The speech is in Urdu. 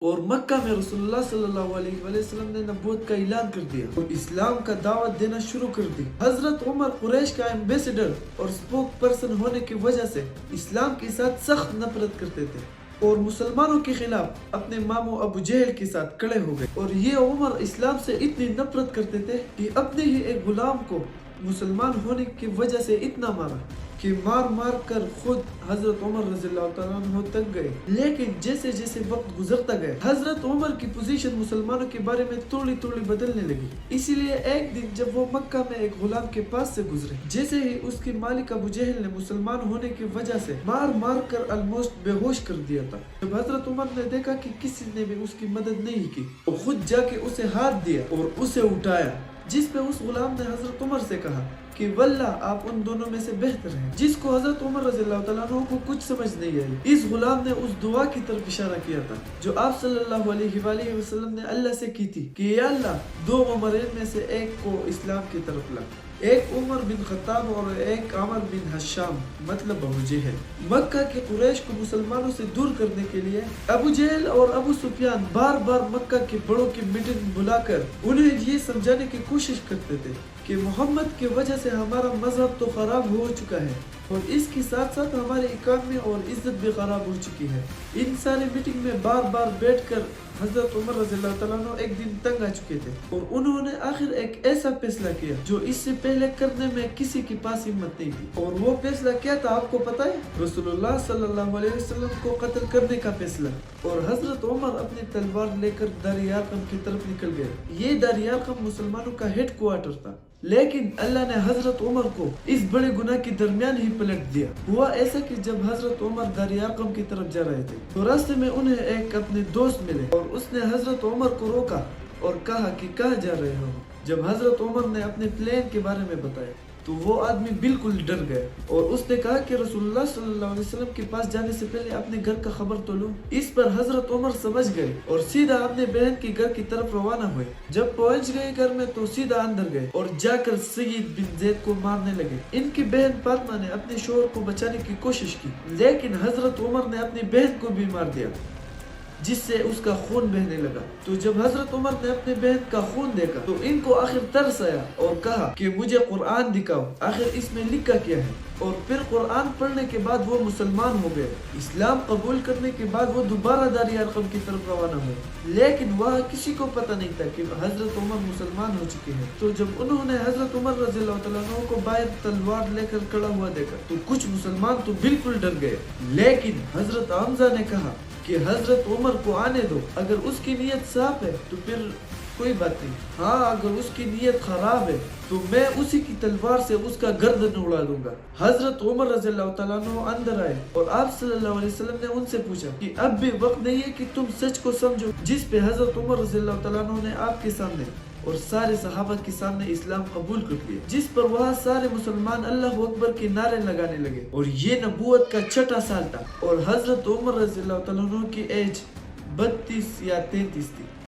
اور مکہ میں رسول اللہ صلی اللہ علیہ وسلم نے نبوت کا اعلان کر دیا اور اسلام کا دعوت دینا شروع کر دی۔ حضرت عمر قریش کا ایمبیسیڈر اور سپوک پرسن ہونے کی وجہ سے اسلام کے ساتھ سخت نفرت کرتے تھے اور مسلمانوں کے خلاف اپنے ماموں ابو جہل کے ساتھ کھڑے ہو گئے۔ اور یہ عمر اسلام سے اتنی نفرت کرتے تھے کہ اپنے ہی ایک غلام کو مسلمان ہونے کی وجہ سے اتنا مارا کہ مار کر خود حضرت عمر رضی اللہ تعالیٰ عنہ تک گئے۔ لیکن جیسے جیسے وقت گزرتا گیا، حضرت عمر کی پوزیشن مسلمانوں کے بارے میں تھوڑی بدلنے لگی۔ اسی لیے ایک دن جب وہ مکہ میں ایک غلام کے پاس سے گزرے، جیسے ہی اس کی مالک ابو جہل نے مسلمان ہونے کی وجہ سے مار کر آلموسٹ بے ہوش کر دیا تھا، جب حضرت عمر نے دیکھا کہ کسی نے بھی اس کی مدد نہیں کی، وہ خود جا کے اسے ہاتھ دیا اور اسے اٹھایا، جس پہ اس غلام نے حضرت عمر سے کہا کہ واللہ آپ ان دونوں میں سے بہتر ہیں، جس کو حضرت عمر رضی اللہ تعالیٰ عنہ کو کچھ سمجھ نہیں آئی۔ اس غلام نے اس دعا کی طرف اشارہ کیا تھا جو آپ صلی اللہ علیہ وآلہ وسلم نے اللہ سے کی تھی کہ یا اللہ، دو عمرین میں سے ایک کو اسلام کی طرف لا، ایک عمر بن خطاب اور ایک عمر بن حشام مطلب ابو جہل۔ مکہ کے قریش کو مسلمانوں سے دور کرنے کے لیے ابو جہل اور ابو سفیان بار مکہ کے بڑوں کی میٹنگ بلا کر انہیں یہ سمجھانے کی کوشش کرتے تھے کہ محمد کی وجہ سے ہمارا مذہب تو خراب ہو چکا ہے اور اس کے ساتھ ساتھ ہماری اکانومی اور عزت بھی خراب ہو چکی ہے۔ ان سارے میٹنگ میں بار بیٹھ کر حضرت عمر رضی اللہ تعالیٰ عنہ ایک دن تنگ آ چکے تھے اور انہوں نے آخر ایک ایسا فیصلہ کیا جو اس سے پہلے کرنے میں کسی کے پاس ہمت نہیں تھی۔ اور وہ فیصلہ کیا تھا آپ کو پتا ہے؟ رسول اللہ صلی اللہ علیہ وسلم کو قتل کرنے کا فیصلہ۔ اور حضرت عمر اپنی تلوار لے کر دار ارقم کی طرف نکل گئے۔ یہ دار ارقم مسلمانوں کا ہیڈ کوارٹر تھا، لیکن اللہ نے حضرت عمر کو اس بڑے گناہ کے درمیان ہی پلٹ دیا۔ ہوا ایسا کہ جب حضرت عمر دار ارقم کی طرف جا رہے تھے تو راستے میں انہیں ایک اپنے دوست ملے اور اس نے حضرت عمر کو روکا اور کہا کہ کہاں جا رہے ہو؟ جب حضرت عمر نے اپنے پلان کے بارے میں بتایا تو وہ آدمی بالکل ڈر گیا اور اس نے کہا کہ رسول اللہ صلی اللہ علیہ وسلم کے پاس جانے سے پہلے اپنے گھر کا خبر تو لوں۔ اس پر حضرت عمر سمجھ گئے اور سیدھا اپنے بہن کے گھر کی طرف روانہ ہوئے۔ جب پہنچ گئے گھر میں تو سیدھا اندر گئے اور جا کر سید بن زید کو مارنے لگے۔ ان کی بہن فاطمہ نے اپنے شوہر کو بچانے کی کوشش کی، لیکن حضرت عمر نے اپنی بہن کو بھی مار دیا جس سے اس کا خون بہنے لگا۔ تو جب حضرت عمر نے اپنے بہن کا خون دیکھا تو ان کو آخر ترس آیا اور کہا کہ مجھے قرآن دکھاؤ، آخر اس میں لکھا کیا ہے۔ اور پھر قرآن پڑھنے کے بعد وہ مسلمان ہو گئے۔ اسلام قبول کرنے کے بعد وہ دوبارہ دار ارقم کی طرف روانہ ہوئے، لیکن وہاں کسی کو پتہ نہیں تھا کہ حضرت عمر مسلمان ہو چکے ہیں۔ تو جب انہوں نے حضرت عمر رضی اللہ تعالیٰ عنہ کو باہر تلوار لے کر کھڑا ہوا دیکھا تو کچھ مسلمان تو بالکل ڈر گئے، لیکن حضرت حمزہ نے کہا کہ حضرت عمر کو آنے دو، اگر اس کی نیت صاف ہے تو پھر کوئی بات نہیں، ہاں اگر اس کی نیت خراب ہے تو میں اسی کی تلوار سے اس کا گردن اڑا دوں گا۔ حضرت عمر رضی اللہ تعالیٰ عنہ اندر آئے اور آپ صلی اللہ علیہ وسلم نے ان سے پوچھا کہ اب بھی وقت نہیں ہے کہ تم سچ کو سمجھو، جس پہ حضرت عمر رضی اللہ تعالیٰ عنہ نے آپ کے سامنے اور سارے صحابہ کے سامنے اسلام قبول کر لیا، جس پر وہاں سارے مسلمان اللہ اکبر کے نعرے لگانے لگے۔ اور یہ نبوت کا چھٹا سال تھا اور حضرت عمر رضی اللہ تعالیٰ عنہ کی ایج 32 یا 33 تھی۔